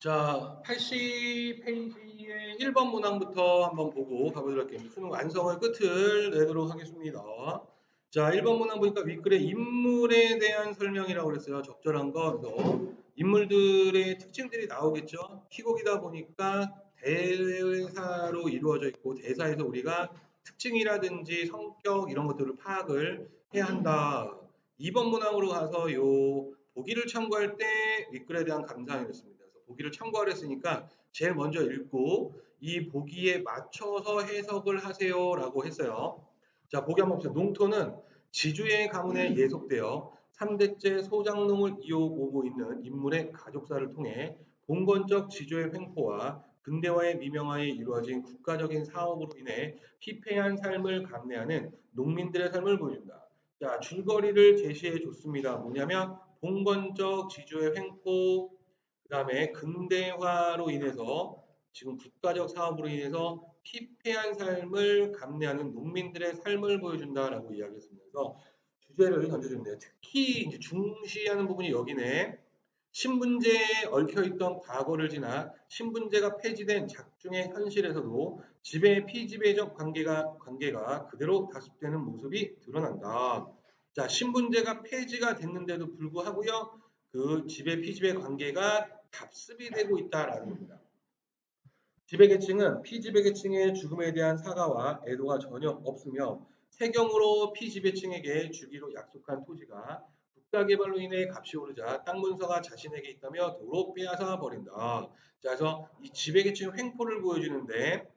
자, 80페이지의 1번 문항부터 한번 보고 가보도록 할게요. 수능 완성의 끝을 내도록 하겠습니다. 자, 1번 문항 보니까 윗글에 인물에 대한 설명이라고 그랬어요. 적절한 거. 그래서 인물들의 특징들이 나오겠죠. 희곡이다 보니까 대사로 이루어져 있고 대사에서 우리가 특징이라든지 성격 이런 것들을 파악을 해야 한다. 2번 문항으로 가서 요 보기를 참고할 때 윗글에 대한 감상이었습니다. 그래서 보기를 참고하려 했으니까 제일 먼저 읽고 이 보기에 맞춰서 해석을 하세요라고 했어요. 자, 보기 한번 보세요. 농토는 지주의 가문에 예속되어 3대째 소장농을 이어오고 있는 인물의 가족사를 통해 봉건적 지주의 횡포와 근대화의 미명하에 이루어진 국가적인 사업으로 인해 피폐한 삶을 감내하는 농민들의 삶을 보여준다. 자, 줄거리를 제시해 줬습니다. 뭐냐면 봉건적 지주의 횡포, 그다음에 근대화로 인해서 지금 국가적 사업으로 인해서 피폐한 삶을 감내하는 농민들의 삶을 보여준다라고 이야기했습니다. 그래서 주제를 던져줬네요. 특히 이제 중시하는 부분이 여기네. 신분제에 얽혀있던 과거를 지나 신분제가 폐지된 작중의 현실에서도 지배 피지배적 관계가 그대로 다습되는 모습이 드러난다. 자, 신분제가 폐지가 됐는데도 불구하고요, 그 지배 피지배 관계가 답습이 되고 있다라는 겁니다. 지배계층은 피지배계층의 죽음에 대한 사과와 애도가 전혀 없으며 세경으로 피지배층에게 주기로 약속한 토지가 국가개발로 인해 값이 오르자 땅 문서가 자신에게 있다며 도로 빼앗아 버린다. 자, 그래서 이 지배계층 횡포를 보여주는데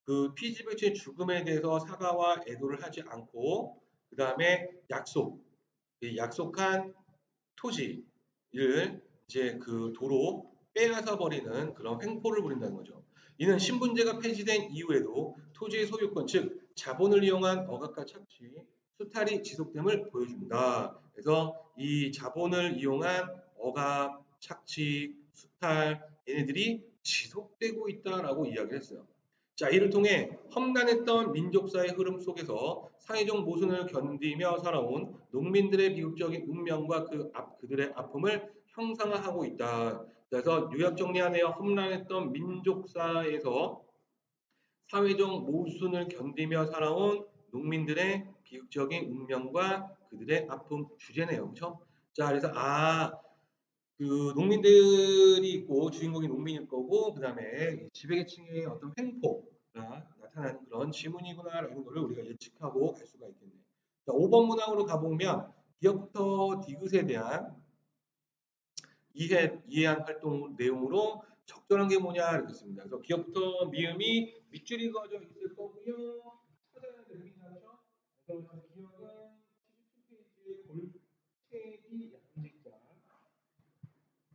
그 피지배층의 죽음에 대해서 사과와 애도를 하지 않고 그 다음에 약속한 토지를 이제 그 도로 빼앗아 버리는 그런 횡포를 부린다는 거죠. 이는 신분제가 폐지된 이후에도 토지의 소유권, 즉 자본을 이용한 억압과 착취, 수탈이 지속됨을 보여줍니다. 그래서 이 자본을 이용한 억압, 착취, 수탈 얘네들이 지속되고 있다라고 이야기를 했어요. 자, 이를 통해 험난했던 민족사의 흐름 속에서 사회적 모순을 견디며 살아온 농민들의 비극적인 운명과 그들의 아픔을 형상화하고 있다. 그래서 요약 정리하네요. 험난했던 민족사에서 사회적 모순을 견디며 살아온 농민들의 비극적인 운명과 그들의 아픔 주제네요. 그렇죠? 자, 그래서 그 농민들이 있고 주인공이 농민일 거고 그다음에 지배계층의 어떤 횡포가 나타나는 그런 지문이구나라는 것을 우리가 예측하고 갈 수가 있겠네요. 자, 5번 문항으로 가보면 기업부터 디귿에 대한 이해한 활동 내용으로 적절한 게 뭐냐 이렇게 씁니다. 그래서 기업부터 미음이 밑줄이 그어져 있을 거고요. 찾아야 됩니다. 그렇죠? 그래서 그 기억은 77페이지의 골책이 양직자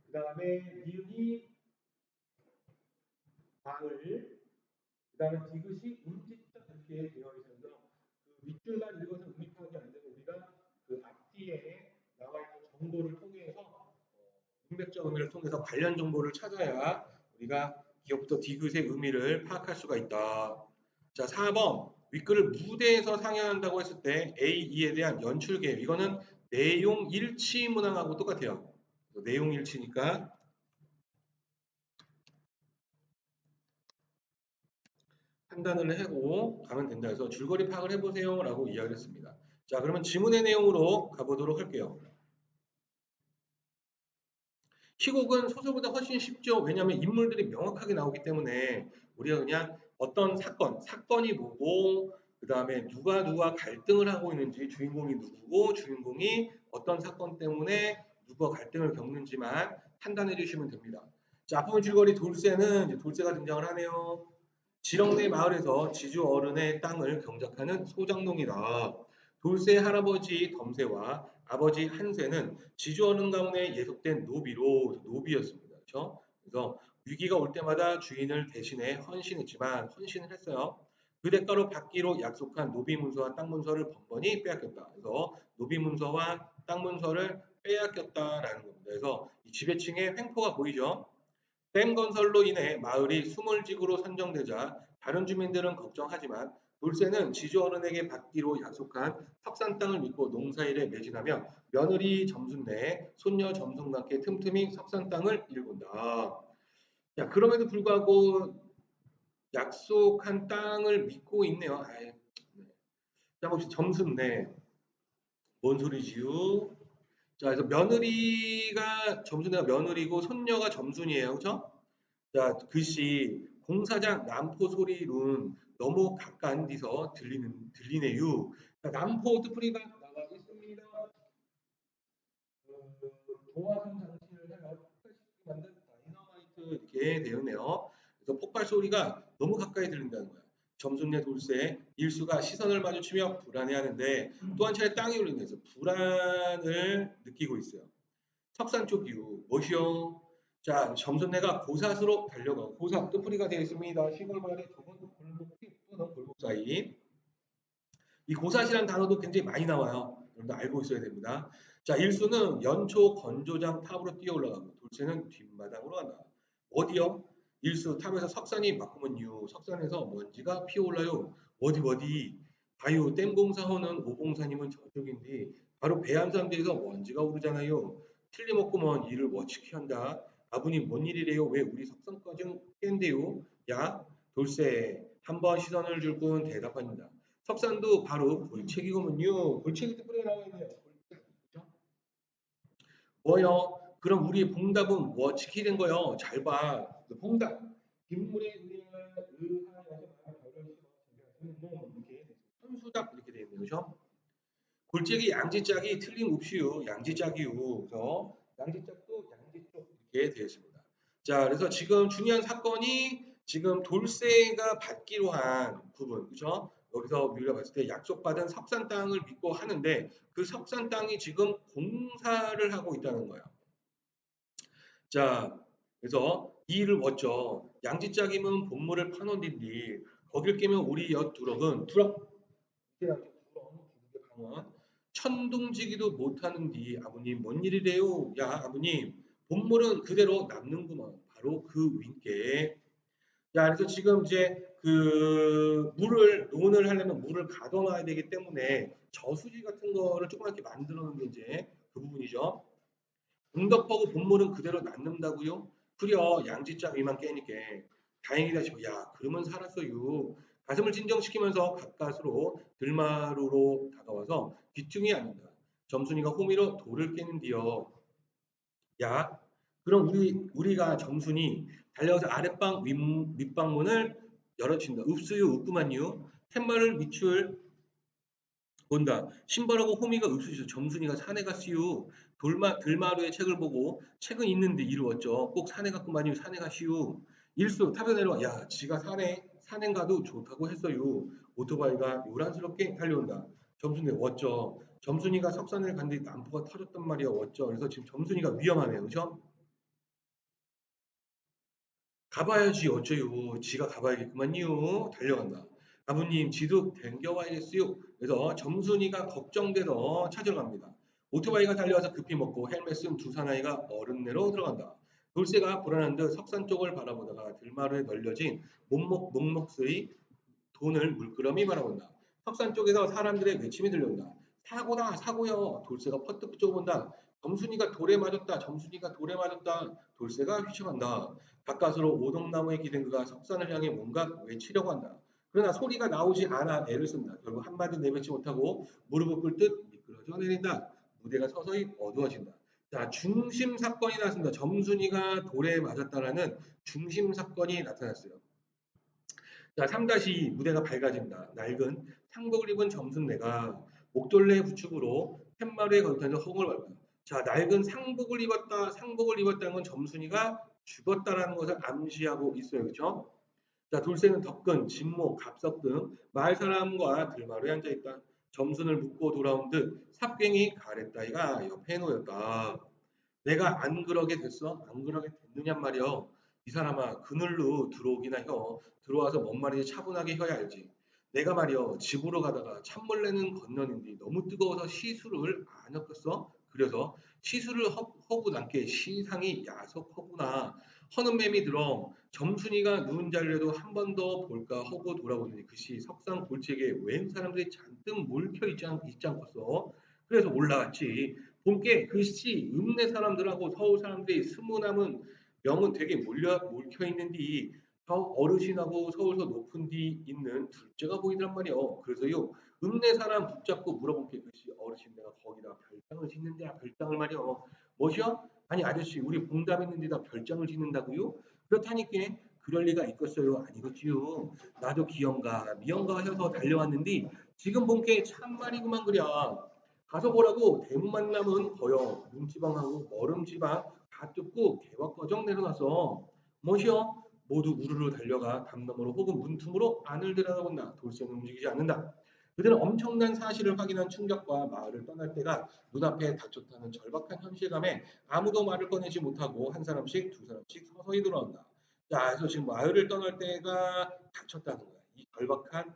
그 다음에 니은이 마을, 그 다음에 디귿이 음직자 이렇게 되어 있어서 그 밑줄만 읽어서 의미 파악이 안 되고 우리가 그 앞뒤에 나와 있는 정보를 통해서 문맥적 의미를 통해서 관련 정보를 찾아야 우리가 기업부터 디귿의 의미를 파악할 수가 있다. 자, 4번 윗글을 무대에서 상영한다고 했을 때 A, E에 대한 연출 계획 이거는 내용 일치 문항하고 똑같아요. 내용 일치니까 판단을 하고 가면 된다 해서 줄거리 파악을 해보세요 라고 이야기를 했습니다. 자, 그러면 지문의 내용으로 가보도록 할게요. 희곡은 소설보다 훨씬 쉽죠. 왜냐하면 인물들이 명확하게 나오기 때문에 우리가 그냥 어떤 사건이 뭐고 그 다음에 누가 갈등을 하고 있는지 주인공이 누구고 주인공이 어떤 사건 때문에 누가 갈등을 겪는지만 판단해 주시면 됩니다. 자, 앞부분 줄거리 돌쇠는 이제 돌쇠가 등장을 하네요. 지렁내 마을에서 지주 어른의 땅을 경작하는 소장농이다. 돌쇠 할아버지 덤새와 아버지 한새는 지주 어른 가문에 예속된 노비였습니다. 그렇죠? 그래서 위기가 올 때마다 주인을 대신해 헌신을 했어요. 그 대가로 받기로 약속한 노비 문서와 땅 문서를 번번이 빼앗겼다. 그래서 노비 문서와 땅 문서를 빼앗겼다라는 겁니다. 그래서 이 지배층의 횡포가 보이죠? 댐 건설로 인해 마을이 수몰지구로 선정되자 다른 주민들은 걱정하지만 돌쇠는 지주 어른에게 받기로 약속한 석산 땅을 믿고 농사일에 매진하며 며느리 점순 내 손녀 점순과 함께 틈틈이 석산 땅을 일군다. 자, 그럼에도 불구하고 약속한 땅을 믿고 있네요. 아이, 네. 자, 혹시 점수인데 뭔 소리지요? 자, 그래서 며느리가 점순이가 며느리고 손녀가 점순이에요. 그죠? 자, 글씨 공사장 남포 소리룬 너무 가까운 데서 들리네요. 자, 남포 뜻풀이가 나와 있습니다. 도화선 장치를 해서 폭발시키게 만든 다이너마이트 이렇게 되었네요. 그래서 폭발 소리가 너무 가까이 들린다는 거야. 점순내 돌쇠 일수가 시선을 마주치며 불안해하는데 또 한 차례 땅이 울리면서 불안을 느끼고 있어요. 석산 쪽 이후 무엇이요? 자, 점순내가 고사스로 달려가고 고사 뜻풀이가 되어 있습니다. 시골 마을의 좁은 골목길 또는 골목 사이. 이 고사시라는 단어도 굉장히 많이 나와요. 여러분들 알고 있어야 됩니다. 자, 일수는 연초 건조장 탑으로 뛰어 올라가고 돌쇠는 뒷마당으로 간다. 어디요? 일수 탑에서 석산이 막으면요. 석산에서 먼지가 피어올라요. 어디? 바유 댐공사호는 오봉사님은 저쪽인데 바로 배암산대에서 먼지가 오르잖아요. 틀림없구먼 일을 워치키 한다. 아버님 뭔 일이래요? 왜 우리 석산까지 깬대요? 야 돌쇠 한번 시선을 줄 뿐 대답합니다. 석산도 바로 골책이거든요. 골책이 뜻풀에 나와 있네요. 골책. 그죠? 뭐요? 그럼 우리의 봉답은 뭐 지키는 거요? 잘 봐. 그 봉답. 빗물에 의하여서 별을 심어 이렇게 선수답 이렇게 되어 있네요. 그죠? 골짜기 양지짝이 틀림없이요. 양지짝이요. 그래서 양지짝도 양지쪽 이렇게 되어 있습니다. 자, 그래서 지금 중요한 사건이 지금 돌쇠가 받기로 한 부분, 그죠? 여기서 우리가 봤을 때 약속받은 석산 땅을 믿고 하는데 그 석산 땅이 지금 공사를 하고 있다는 거예요. 자, 그래서 이 일을 멋져 양지짝이면 본물을 파놓은 뒤 거길 깨면 우리 엿 두럭은 두럭 방언 천둥지기도 못하는 뒤 아버님 뭔 일이래요? 야 아버님 본물은 그대로 남는구먼 바로 그 윈께. 자 그래서 지금 이제 그 물을 논을 하려면 물을 가둬놔야 되기 때문에 저수지 같은 거를 조그맣게 만들어 놓은 게 이제 그 부분이죠. 응덕하고 본물은 그대로 남는다고요? 그려 양지짝 위만 깨니까 다행이다 싶어. 야 그러면 살았어요. 가슴을 진정시키면서 가까스로 들마루로 다가와서 귀퉁이 앉는다. 점순이가 호미로 돌을 깨는디요. 야 그럼 우리가 점순이 달려가서 아랫방 윗방문을 열어친다. 읍수요 읍구만요. 팻말을 밑줄 본다. 신발하고 호미가 읍수시오. 점순이가 산에 갔시오. 들마루의 책을 보고 책은 있는데 이를 어쩌. 꼭 산에 갔구만요. 산에 가시오. 일수 탑에 내려와. 야 지가 산에 가도 좋다고 했어요. 오토바이가 요란스럽게 달려온다. 점순이 어쩌. 점순이가 석산을 갔는데 난포가 터졌단 말이야. 어쩌. 그래서 지금 점순이가 위험하네요. 그죠? 가봐야지 어째요. 지가 가봐야겠구만요. 달려간다. 아버님 지도 댕겨와야겠어요. 그래서 점순이가 걱정돼서 찾으러 갑니다. 오토바이가 달려와서 급히 먹고 헬멧 쓴 두 사나이가 어른내로 들어간다. 돌쇠가 불안한 듯 석산 쪽을 바라보다가 들마루에 널려진 목목의 돈을 물끄러미 바라본다. 석산 쪽에서 사람들의 외침이 들려온다. 사고다 사고요. 돌쇠가 퍼뜩 쫓아본다. 점순이가 돌에 맞았다. 점순이가 돌에 맞았다. 돌쇠가 휘청한다. 가까스로 오동나무에 기댄 그가 석산을 향해 뭔가 외치려고 한다. 그러나 소리가 나오지 않아 애를 쓴다. 결국 한마디 내뱉지 못하고 무릎을 꿇듯 미끄러져 내린다. 무대가 서서히 어두워진다. 자, 중심 사건이 나왔습니다. 점순이가 돌에 맞았다라는 중심 사건이 나타났어요. 자, 3-2 무대가 밝아진다. 낡은 상복을 입은 점순내가 목돌레 부축으로 팻마루에 거듭하는 허공을 밟는다. 자, 낡은 상복을 입었다는 건 점순이가 죽었다라는 것을 암시하고 있어요. 그렇죠? 자, 돌쇠는 덕근, 진모, 갑석 등 마을 사람과 들마루에 앉아 있다. 점순을 묻고 돌아온 듯 삽갱이 가랫다이가 옆에 놓였다. 내가 안 그러게 됐어? 안 그러게 됐느냔 말이여. 이 사람아 그늘로 들어오기나 혀. 들어와서 뭔 말인지 차분하게 혀야 알지. 내가 말이여 집으로 가다가 찬물레는 건너는데 너무 뜨거워서 시술을 안 엮었어. 그래서 시술을 허구 남게 시상이 야속허구나. 허는 맴이 들어 점순이가 누운 자리라도 한 번 더 볼까 허고 돌아보더니 그시 석상 골짜기에 웬 사람들이 잔뜩 몰켜 있지 않겠어. 그래서 올라갔지. 본께 글씨 읍내 사람들하고 서울 사람들이 스무 남은 명은 되게 몰켜 있는데 어르신하고 서울서 높은 데 있는 둘째가 보이더란 말이요. 그래서요 읍내 사람 붙잡고 물어본 게 그치 어르신 내가 거기다 별장을 짓는데야 별장을 말이요. 뭐시여? 아니 아저씨 우리 봉담 있는 데다 별장을 짓는다고요? 그렇다니까 그럴 리가 있겠어요? 아니겠지요. 나도 기영가 미영가 해서 달려왔는데 지금 본 게 참말이구만 그랴. 가서 보라고 대문 만남은 거여 문지방하고 머름지방 다 뜯고 개박거정 내려놔서 뭐시여 모두 우르르 달려가 담 너머로 혹은 문틈으로 안을 들여다본다. 돌쇠는 움직이지 않는다. 그들은 엄청난 사실을 확인한 충격과 마을을 떠날 때가 눈앞에 닥쳤다는 절박한 현실감에 아무도 말을 꺼내지 못하고 한 사람씩 두 사람씩 서서히 돌아온다. 자, 그래서 지금 마을을 떠날 때가 닥쳤다는 거야. 이 절박한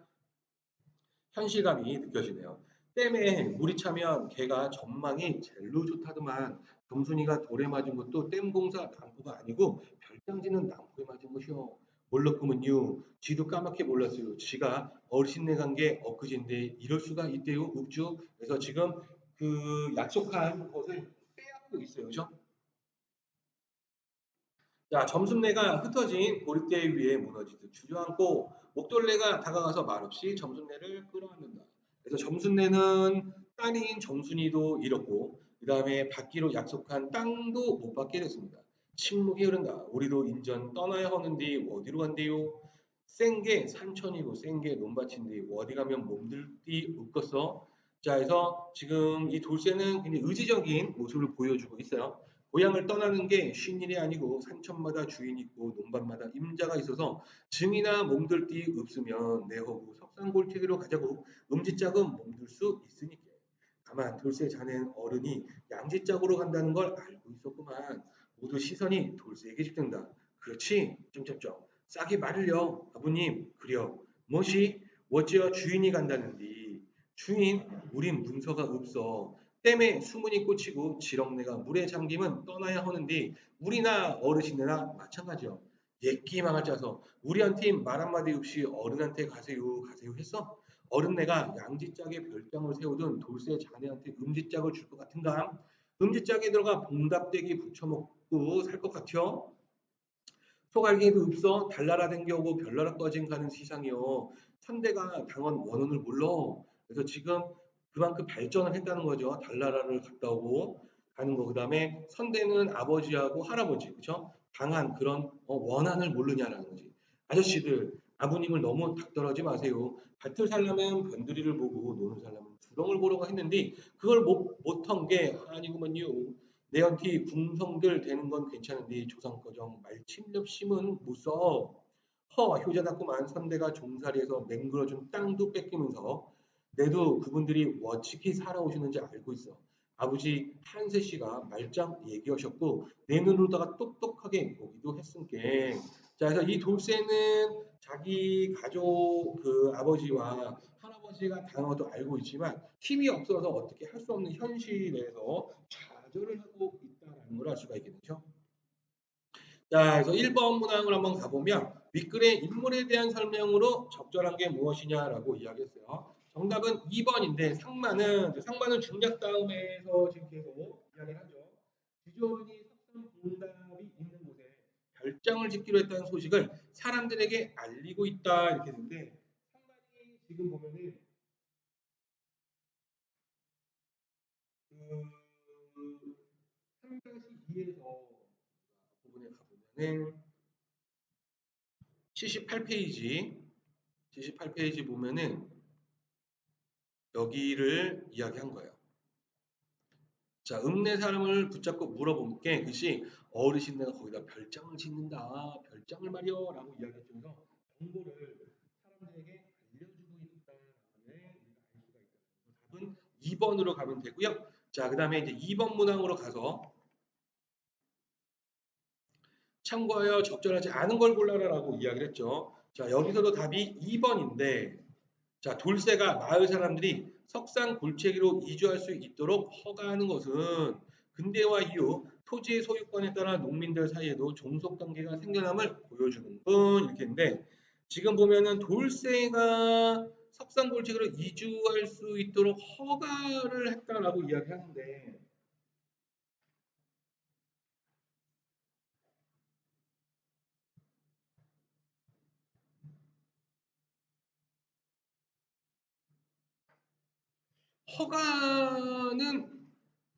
현실감이 느껴지네요. 댐에 물이 차면 개가 전망이 젤로 좋다더만 금순이가 돌에 맞은 것도 댐 공사 낭포가 아니고 별장지는 낭포에 맞은 것이요. 몰랐구먼요. 지도 까맣게 몰랐어요. 지가 어르신네 간 게 엊그제인데 이럴 수가 있대요. 읍주. 그래서 지금 그 약속한 것을 빼앗고 있어요. 그죠? 자, 점순내가 흩어진 보릿대 위에 무너지듯 주저앉고 목돌레가 다가가서 말없이 점순내를 끌어안는다. 그래서 점순내는 딸인 점순이도 잃었고 그 다음에 받기로 약속한 땅도 못 받게 됐습니다. 침묵이 흐른다. 우리도 인전 떠나야 하는데 어디로 간대요? 센 게 산천이고 센 게 논밭인데 어디 가면 몸들띠 없겠어? 자, 그래서 지금 이 돌쇠는 굉장히 의지적인 모습을 보여주고 있어요. 고향을 떠나는 게 쉰 일이 아니고 산천마다 주인이 있고 논밭마다 임자가 있어서 증이나 몸들띠 없으면 내 허구 석상골짜기로 가자고 음지짝은 몸들 수 있으니까. 다만 돌쇠 자넨 어른이 양지짝으로 간다는 걸 알고 있었구만. 모두 시선이 돌쇠에게 집중된다. 그렇지? 점점점. 싸게 말을요. 아버님 그려. 뭐시? 어찌어 주인이 간다는디. 주인 우린 문서가 없어. 댐에 수문이 꽂히고 지렁내가 물에 잠기면 떠나야 하는데 우리나 어르신이나 마찬가지요. 예끼 망할 짜서 우리한테 말 한마디 없이 어른한테 가세요 가세요 했어? 어른네가 양지짝에 별장을 세우든 돌쇠 자네한테 음지짝을 줄 것 같은가? 음지짝에 들어가 봉답대기 부쳐먹고 살 것 같여? 소갈개도 없어 달나라 댕겨오고 별나라 꺼진 가는 시상이요. 천대가 당원 원혼을 몰라. 그래서 지금 그만큼 발전을 했다는 거죠. 달나라를 갔다 오고 가는 거. 그다음에 선대는 아버지하고 할아버지, 그렇죠? 당한 그런 원한을 모르냐라는 거지. 아저씨들, 아버님을 너무 닥달하지 마세요. 밭을 살려면 변두리를 보고 노는 살려면 두렁을 보라고 했는데 그걸 못한 게 아니구먼요. 내연티 궁성들 되는 건 괜찮은데 조상거정 말침렵심은 무서. 효자답구만 선대가 종살이에서 맹글어준 땅도 뺏기면서 내도 그분들이 워치키 살아오시는지 알고 있어. 아버지 한세 씨가 말짱 얘기하셨고 내 눈으로다가 똑똑하게 보기도 했으니까. 자, 그래서 이 돌쇠는 자기 가족 그 아버지와 할아버지가 당한 것도 알고 있지만 힘이 없어서 어떻게 할 수 없는 현실에서 좌절을 하고 있다라는 걸 알 수가 있겠죠. 자, 그래서 1번 문항을 한번 가보면 윗글의 인물에 대한 설명으로 적절한 게 무엇이냐라고 이야기했어요. 정답은 2번인데 상마는 중략 다음에서 지금 계속 이야기를 하죠. 지조론이 석선 봉답이 있는 곳에 별장을 짓기로 했다는 소식을 사람들에게 알리고 있다 이렇게 했는데 상만이 지금 보면은 그 3-2에서 부분에 가보면은 78페이지 78페이지 보면은 여기를 이야기한 거예요. 자, 읍내 사람을 붙잡고 물어본 게 그것이 어르신 내가 거기다 별장을 짓는다. 별장을 말이요. 라고 이야기해주면서 정보를 사람들에게 알려주고 있다는 걸 우리가 알 수가 있다. 답은 2번으로 가면 되고요. 자, 그 다음에 이제 2번 문항으로 가서 참고하여 적절하지 않은 걸 골라라라고 이야기를 했죠. 자, 여기서도 답이 2번인데 자, 돌쇠가 마을 사람들이 석산 골짜기로 이주할 수 있도록 허가하는 것은 근대화 이후 토지의 소유권에 따라 농민들 사이에도 종속 관계가 생겨남을 보여주는 분 이렇게 했는데 지금 보면은 돌쇠가 석산 골짜기로 이주할 수 있도록 허가를 했다라고 이야기하는데 허가는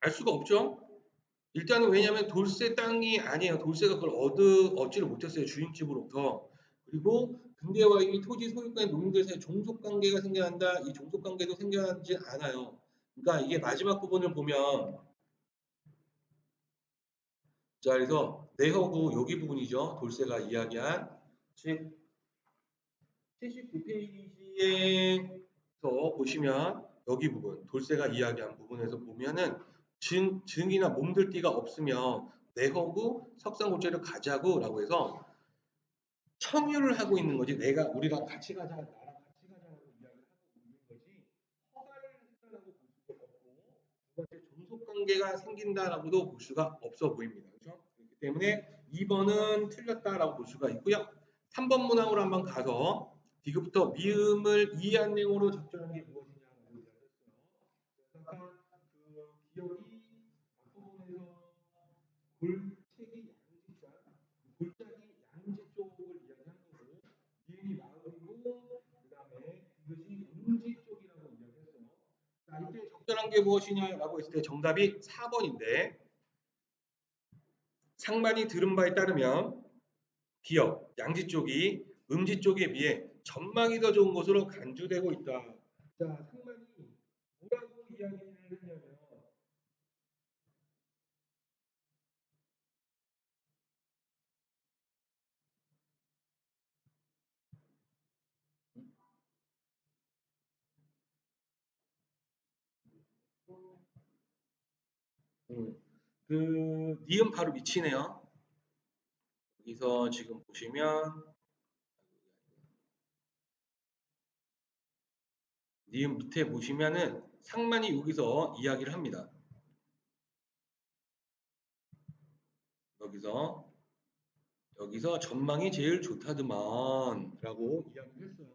알 수가 없죠. 일단은 왜냐하면 돌세 땅이 아니에요. 돌세가 그걸 얻지를 못했어요. 주인집으로부터. 그리고 근대와 이 토지 소유권의 농민들 사이에 종속관계가 생겨난다. 이 종속관계도 생겨나지 않아요. 그러니까 이게 마지막 부분을 보면 자 그래서 내허구 여기 부분이죠. 돌세가 이야기한 즉 79페이지에서 보시면 여기 부분 돌세가 이야기한 부분에서 보면은 증이나 몸들띠가 없으면 내허구 석상고죄를 가자고라고 해서 청유를 하고 있는 거지. 우리랑 같이 가자, 나랑 같이 가자라고 이야기를 하고 있는 거지. 허가를 했다라고 볼 수가 없고 두 번째 종속관계가 생긴다라고도 볼 수가 없어 보입니다. 그렇죠? 그렇기 때문에 2번은 틀렸다라고 볼 수가 있고요. 3번 문항으로 한번 가서 디귿부터 미음을 이해한 내용으로 적절한 게 무엇이냐라고 이야기했어요. 아까 그 기억이 앞부분에서 골책이 양지자, 골짝이 양지 쪽을 이야기한 거고 미음이 마음이고 그다음에 이것이 음지 쪽이라고 이야기했어요. 자, 이때 적절한 게 무엇이냐라고 했을 때 정답이 4번인데 상반이 들은 바에 따르면 기억, 양지 쪽이 음지 쪽에 비해 전망이 더 좋은 곳으로 간주되고 있다. 자, 상반이 뭐라고 이야기를 했냐면 그 니은 바로 밑이네요. 여기서 지금 보시면 니은 밑에 보시면은 상만이 여기서 이야기를 합니다. 여기서 전망이 제일 좋다더만 라고 이야기를 했어요.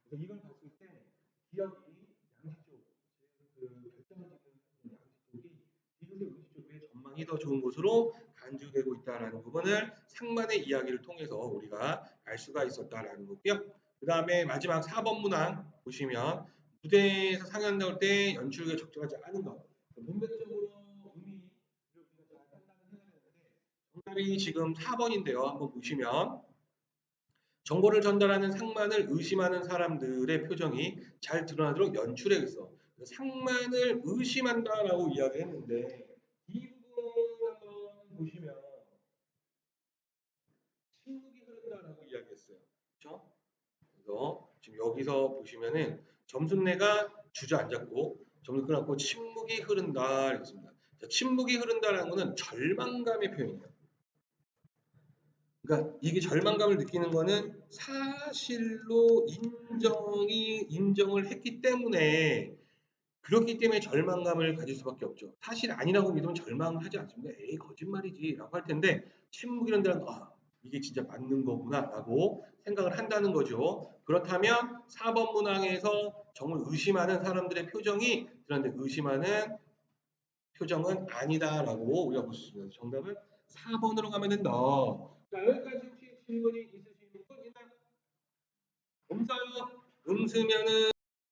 그래서 이걸 봤을 때 기억이 양지 쪽, 그 결정을 짓는 양지 쪽이 디귿의 음지 쪽에 전망이 더 좋은 곳으로 간주되고 있다라는 부분을 상만의 이야기를 통해서 우리가 알 수가 있었다라는 거고요. 그 다음에 마지막 4번 문항 보시면 무대에서 상연 나올 때 연출에 적절하지 않은 것. 문맥적으로 의미를 우리가 잘 판단을 해야 되는데 정답이 지금 4번인데요. 한번 보시면 정보를 전달하는 상만을 의심하는 사람들의 표정이 잘 드러나도록 연출해 있어. 상만을 의심한다라고 이야기했는데 이 부분 한번 보시면 침묵이 흐른다라고 이야기했어요. 그렇죠? 그래서 지금 여기서 보시면은 점순내가 주저앉았고 점수 끊었고 침묵이 흐른다 이랬습니다. 자, 침묵이 흐른다라는 것은 절망감의 표현이에요. 그러니까 이게 절망감을 느끼는 거는 사실로 인정을 했기 때문에 그렇기 때문에 절망감을 가질 수밖에 없죠. 사실 아니라고 믿으면 절망을 하지 않습니다. 에이 거짓말이지라고 할 텐데 침묵이라는 데는 이게 진짜 맞는 거구나라고 생각을 한다는 거죠. 그렇다면 4번 문항에서 정말 의심하는 사람들의 표정이 그런데 의심하는 표정은 아니다라고 우리가 볼 수 있습니다. 정답은 4번으로 가면 된다. 자, 여기까지 혹시 질문이 있으신 분 있나요? 없어요. 음수면은